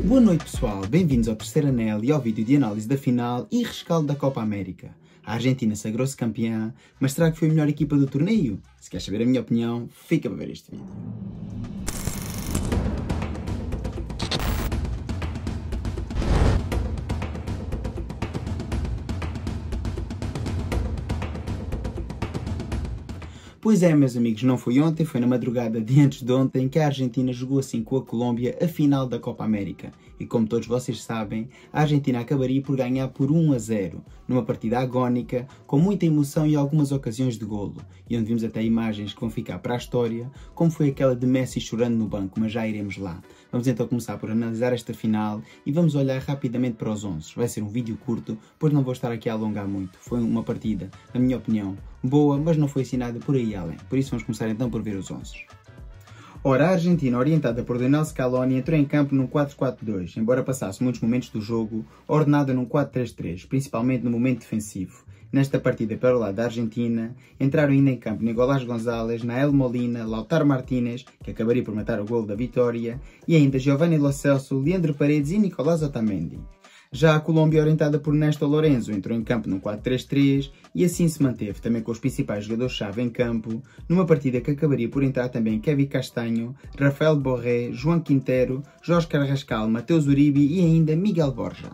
Boa noite pessoal, bem-vindos ao terceiro anel e ao vídeo de análise da final e rescaldo da Copa América. A Argentina sagrou-se campeã, mas será que foi a melhor equipa do torneio? Se queres saber a minha opinião, fica para ver este vídeo. Pois é, meus amigos, não foi ontem, foi na madrugada de antes de ontem que a Argentina jogou assim com a Colômbia a final da Copa América. E como todos vocês sabem, a Argentina acabaria por ganhar por 1-0, numa partida agónica, com muita emoção e algumas ocasiões de golo. E onde vimos até imagens que vão ficar para a história, como foi aquela de Messi chorando no banco, mas já iremos lá. Vamos então começar por analisar esta final e vamos olhar rapidamente para os 11. Vai ser um vídeo curto, pois não vou estar aqui a alongar muito. Foi uma partida, na minha opinião, boa, mas não foi assim nada por aí além. Por isso vamos começar então por ver os 11. Ora, a Argentina, orientada por Lionel Scaloni, entrou em campo num 4-4-2, embora passasse muitos momentos do jogo ordenada num 4-3-3, principalmente no momento defensivo. Nesta partida, para o lado da Argentina, entraram ainda em campo Nicolás González, Nael Molina, Lautaro Martínez, que acabaria por matar o golo da vitória, e ainda Giovanni Lo Celso, Leandro Paredes e Nicolás Otamendi. Já a Colômbia, orientada por Néstor Lorenzo, entrou em campo num 4-3-3 e assim se manteve, também com os principais jogadores-chave em campo, numa partida que acabaria por entrar também Kevin Castanho, Rafael Borré, João Quintero, Jorge Carrascal, Mateus Uribe e ainda Miguel Borja.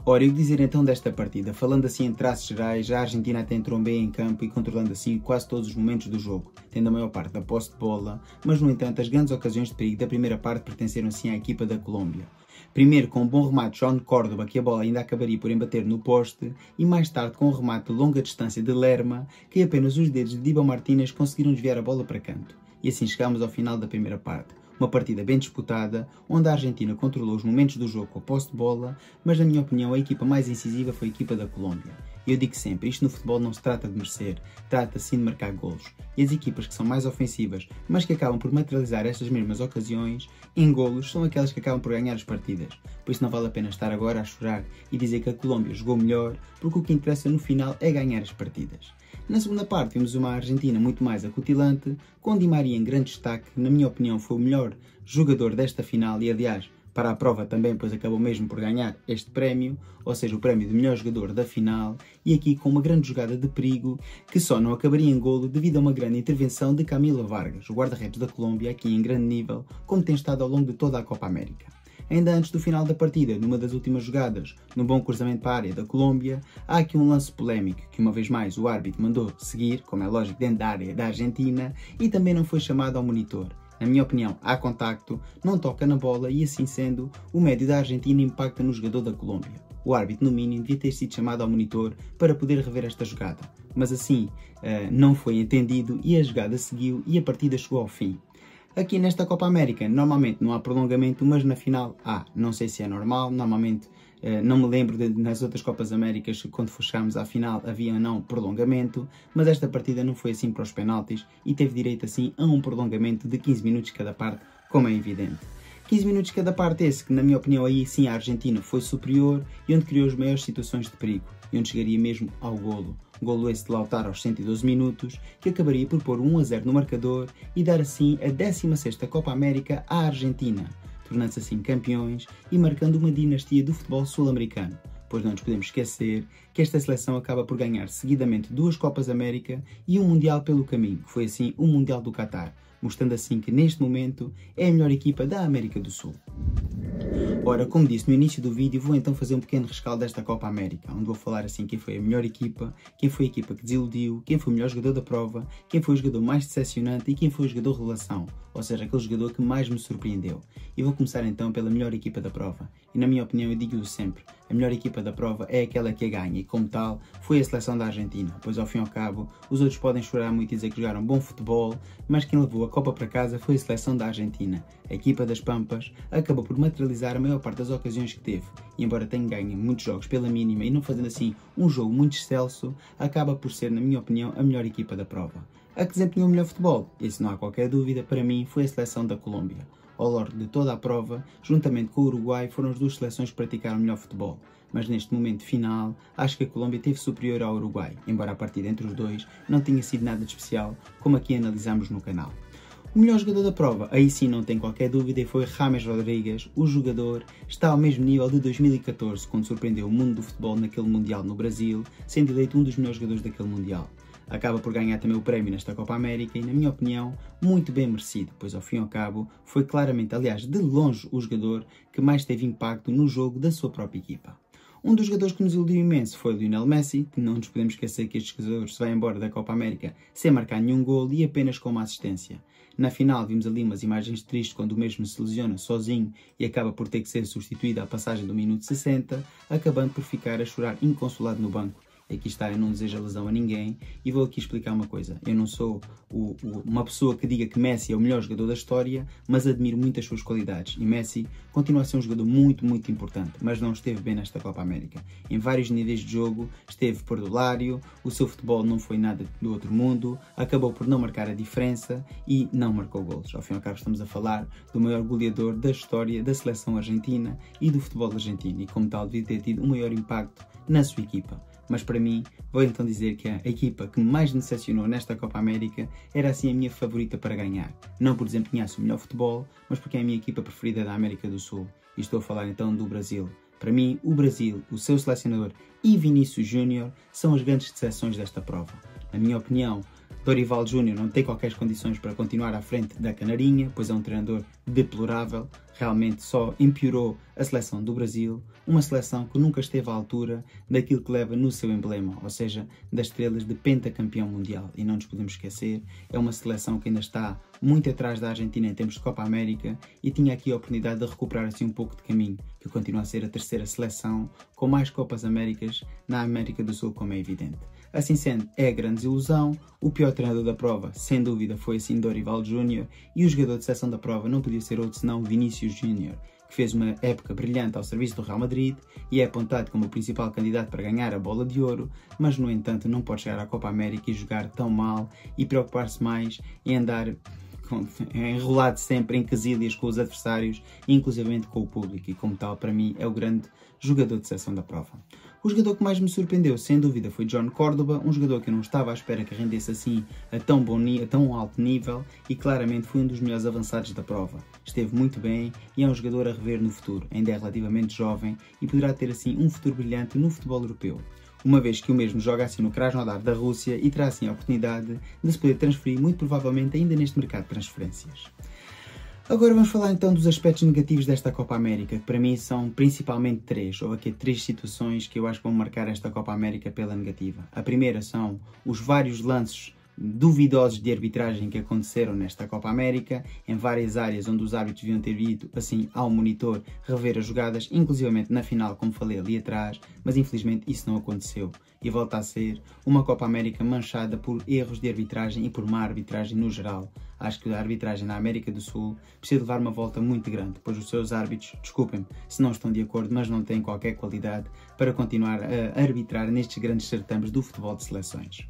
Ora, e o que dizer então desta partida? Falando assim em traços gerais, a Argentina até entrou bem em campo e controlando assim quase todos os momentos do jogo, tendo a maior parte da posse de bola, mas no entanto as grandes ocasiões de perigo da primeira parte pertenceram assim à equipa da Colômbia. Primeiro com um bom remate de João Córdoba, que a bola ainda acabaria por embater no poste, e mais tarde com um remate de longa distância de Lerma, que apenas os dedos de Dibu Martínez conseguiram desviar a bola para canto. E assim chegámos ao final da primeira parte. Uma partida bem disputada, onde a Argentina controlou os momentos do jogo com a posse de bola, mas na minha opinião a equipa mais incisiva foi a equipa da Colômbia. E eu digo sempre, isto no futebol não se trata de merecer, trata sim de marcar golos. E as equipas que são mais ofensivas, mas que acabam por materializar estas mesmas ocasiões em golos, são aquelas que acabam por ganhar as partidas. Por isso não vale a pena estar agora a chorar e dizer que a Colômbia jogou melhor, porque o que interessa no final é ganhar as partidas. Na segunda parte vimos uma Argentina muito mais acutilante, com Di Maria em grande destaque, que na minha opinião foi o melhor jogador desta final e aliás para a prova também, pois acabou mesmo por ganhar este prémio, ou seja, o prémio de melhor jogador da final, e aqui com uma grande jogada de perigo, que só não acabaria em golo devido a uma grande intervenção de Camilo Vargas, o guarda-redes da Colômbia, aqui em grande nível, como tem estado ao longo de toda a Copa América. Ainda antes do final da partida, numa das últimas jogadas, num bom cruzamento para a área da Colômbia, há aqui um lance polémico que uma vez mais o árbitro mandou seguir, como é lógico dentro da área da Argentina, e também não foi chamado ao monitor. Na minha opinião, há contacto, não toca na bola e assim sendo, o médio da Argentina impacta no jogador da Colômbia. O árbitro, no mínimo, devia ter sido chamado ao monitor para poder rever esta jogada. Mas assim, não foi entendido e a jogada seguiu e a partida chegou ao fim. Aqui nesta Copa América, normalmente não há prolongamento, mas na final há. Não sei se é normal, normalmente não me lembro nas outras Copas Américas, quando chegámos à final havia ou não prolongamento, mas esta partida não foi assim para os penaltis e teve direito assim a um prolongamento de 15 minutos cada parte, como é evidente. 15 minutos cada parte esse, que na minha opinião aí sim a Argentina foi superior e onde criou as maiores situações de perigo e onde chegaria mesmo ao golo. Golo esse de Lautaro aos 112 minutos, que acabaria por pôr 1-0 no marcador e dar assim a 16ª Copa América à Argentina, tornando-se assim campeões e marcando uma dinastia do futebol sul-americano. Pois não nos podemos esquecer que esta seleção acaba por ganhar seguidamente 2 Copas América e um Mundial pelo caminho, que foi assim o Mundial do Qatar, mostrando assim que neste momento é a melhor equipa da América do Sul. Ora, como disse no início do vídeo, vou então fazer um pequeno rescaldo desta Copa América, onde vou falar assim quem foi a melhor equipa, quem foi a equipa que desiludiu, quem foi o melhor jogador da prova, quem foi o jogador mais decepcionante e quem foi o jogador revelação, ou seja, aquele jogador que mais me surpreendeu. E vou começar então pela melhor equipa da prova. E na minha opinião, eu digo-o sempre, a melhor equipa da prova é aquela que a ganha e como tal foi a seleção da Argentina, pois ao fim e ao cabo os outros podem chorar muito e dizer que jogaram bom futebol, mas quem levou a Copa para casa foi a seleção da Argentina. A equipa das Pampas acabou por materializar a maior parte das ocasiões que teve, e embora tenha ganho muitos jogos pela mínima e não fazendo assim um jogo muito excelso, acaba por ser, na minha opinião, a melhor equipa da prova. A que desempenhou o melhor futebol, isso não há qualquer dúvida, para mim foi a seleção da Colômbia. Ao longo de toda a prova, juntamente com o Uruguai, foram as duas seleções que praticaram o melhor futebol. Mas neste momento final, acho que a Colômbia esteve superior ao Uruguai, embora a partida entre os dois não tenha sido nada de especial, como aqui analisamos no canal. O melhor jogador da prova, aí sim não tem qualquer dúvida, e foi James Rodrigues. O jogador está ao mesmo nível de 2014, quando surpreendeu o mundo do futebol naquele Mundial no Brasil, sendo eleito um dos melhores jogadores daquele Mundial. Acaba por ganhar também o prémio nesta Copa América e, na minha opinião, muito bem merecido, pois ao fim e ao cabo foi claramente, aliás, de longe o jogador que mais teve impacto no jogo da sua própria equipa. Um dos jogadores que nos iludiu imenso foi o Lionel Messi, que não nos podemos esquecer que este jogador se vai embora da Copa América sem marcar nenhum golo e apenas com uma assistência. Na final vimos ali umas imagens tristes quando o mesmo se lesiona sozinho e acaba por ter que ser substituído à passagem do minuto 60, acabando por ficar a chorar inconsolado no banco. Aqui está, eu não desejo a lesão a ninguém e vou aqui explicar uma coisa. Eu não sou uma pessoa que diga que Messi é o melhor jogador da história, mas admiro muito as suas qualidades. E Messi continua a ser um jogador muito, muito importante, mas não esteve bem nesta Copa América. Em vários níveis de jogo, esteve perdulário, o seu futebol não foi nada do outro mundo, acabou por não marcar a diferença e não marcou golos. Ao fim e ao cabo estamos a falar do maior goleador da história da seleção argentina e do futebol argentino, e como tal devia ter tido o maior impacto na sua equipa. Mas para mim, vou então dizer que a equipa que mais me decepcionou nesta Copa América era assim a minha favorita para ganhar. Não por desempenhar-se o melhor futebol, mas porque é a minha equipa preferida da América do Sul. E estou a falar então do Brasil. Para mim, o Brasil, o seu selecionador e Vinícius Júnior são as grandes decepções desta prova. Na minha opinião, Dorival Júnior não tem qualquer condições para continuar à frente da Canarinha, pois é um treinador deplorável, realmente só empiorou a seleção do Brasil, uma seleção que nunca esteve à altura daquilo que leva no seu emblema, ou seja, das estrelas de pentacampeão mundial. E não nos podemos esquecer, é uma seleção que ainda está muito atrás da Argentina em termos de Copa América e tinha aqui a oportunidade de recuperar assim um pouco de caminho, que continua a ser a terceira seleção com mais Copas Américas na América do Sul, como é evidente. Assim sendo, é a grande desilusão. O pior treinador da prova, sem dúvida, foi assim Dorival Júnior, e o jogador de seleção da prova não podia ser outro senão Vinícius Júnior, que fez uma época brilhante ao serviço do Real Madrid e é apontado como o principal candidato para ganhar a Bola de Ouro, mas no entanto não pode chegar à Copa América e jogar tão mal e preocupar-se mais em andar enrolado sempre em quesílias com os adversários, inclusivamente com o público, e como tal, para mim, é o grande jogador de seleção da prova. O jogador que mais me surpreendeu, sem dúvida, foi John Córdoba, um jogador que eu não estava à espera que rendesse assim a tão alto nível e claramente foi um dos melhores avançados da prova. Esteve muito bem e é um jogador a rever no futuro, ainda é relativamente jovem e poderá ter assim um futuro brilhante no futebol europeu, uma vez que o mesmo joga assim no Krasnodar da Rússia e terá assim a oportunidade de se poder transferir muito provavelmente ainda neste mercado de transferências. Agora vamos falar então dos aspectos negativos desta Copa América, que para mim são principalmente três. Houve aqui três situações que eu acho que vão marcar esta Copa América pela negativa. A primeira são os vários lances duvidosos de arbitragem que aconteceram nesta Copa América, em várias áreas onde os árbitros deviam ter ido assim ao monitor rever as jogadas, inclusivamente na final, como falei ali atrás, mas infelizmente isso não aconteceu e volta a ser uma Copa América manchada por erros de arbitragem e por má arbitragem no geral. Acho que a arbitragem na América do Sul precisa levar uma volta muito grande, pois os seus árbitros, desculpem-me se não estão de acordo, mas não têm qualquer qualidade para continuar a arbitrar nestes grandes certames do futebol de seleções.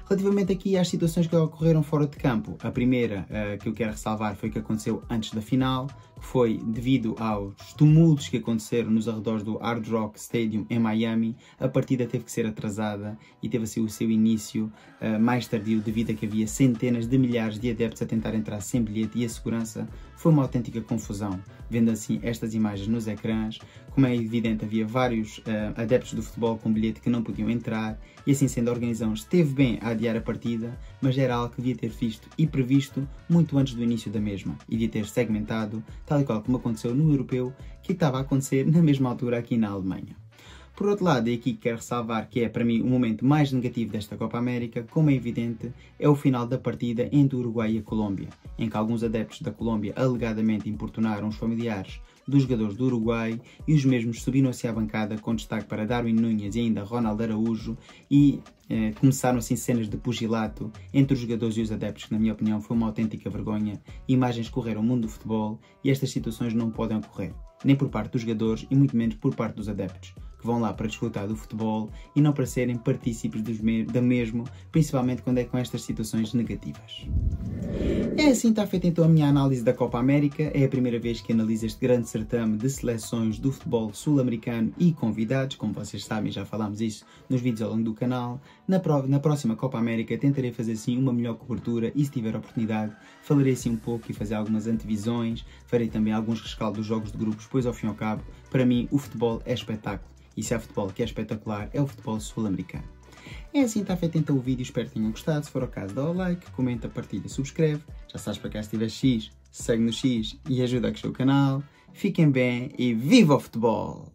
Relativamente aqui às situações que ocorreram fora de campo, a primeira que eu quero ressalvar foi o que aconteceu antes da final, que foi devido aos tumultos que aconteceram nos arredores do Hard Rock Stadium em Miami. A partida teve que ser atrasada e teve assim o seu início mais tardio devido a que havia centenas de milhares de adeptos a tentar entrar sem bilhete e a segurança foi uma autêntica confusão. Vendo assim estas imagens nos ecrãs, como é evidente, havia vários adeptos do futebol com bilhete que não podiam entrar e assim sendo a organização esteve bem a adiar a partida, mas era algo que devia ter visto e previsto muito antes do início da mesma e devia ter segmentado, tal e qual como aconteceu no europeu, que estava a acontecer na mesma altura aqui na Alemanha. Por outro lado, e aqui quero ressalvar que é para mim o momento mais negativo desta Copa América, como é evidente, é o final da partida entre o Uruguai e a Colômbia, em que alguns adeptos da Colômbia alegadamente importunaram os familiares dos jogadores do Uruguai e os mesmos subiram-se à bancada com destaque para Darwin Núñez e ainda Ronald Araújo e começaram assim cenas de pugilato entre os jogadores e os adeptos, que na minha opinião foi uma autêntica vergonha. Imagens correram o mundo do futebol e estas situações não podem ocorrer, nem por parte dos jogadores e muito menos por parte dos adeptos, que vão lá para desfrutar do futebol e não para serem partícipes da mesmo, principalmente quando é com estas situações negativas. É assim está feita então a minha análise da Copa América. É a primeira vez que analiso este grande certame de seleções do futebol sul-americano e convidados. Como vocês sabem, já falámos isso nos vídeos ao longo do canal. Na próxima Copa América tentarei fazer sim uma melhor cobertura e, se tiver oportunidade, falarei assim um pouco e fazer algumas antevisões, farei também alguns rescaldos dos jogos de grupos, pois ao fim e ao cabo, para mim o futebol é espetáculo. E se há futebol que é espetacular, é o futebol sul-americano. É assim, está feito então o vídeo, espero que tenham gostado. Se for o caso, dá o like, comenta, partilha, subscreve. Já sabes, para cá se tiver X, segue no X e ajuda a crescer o canal. Fiquem bem e viva o futebol!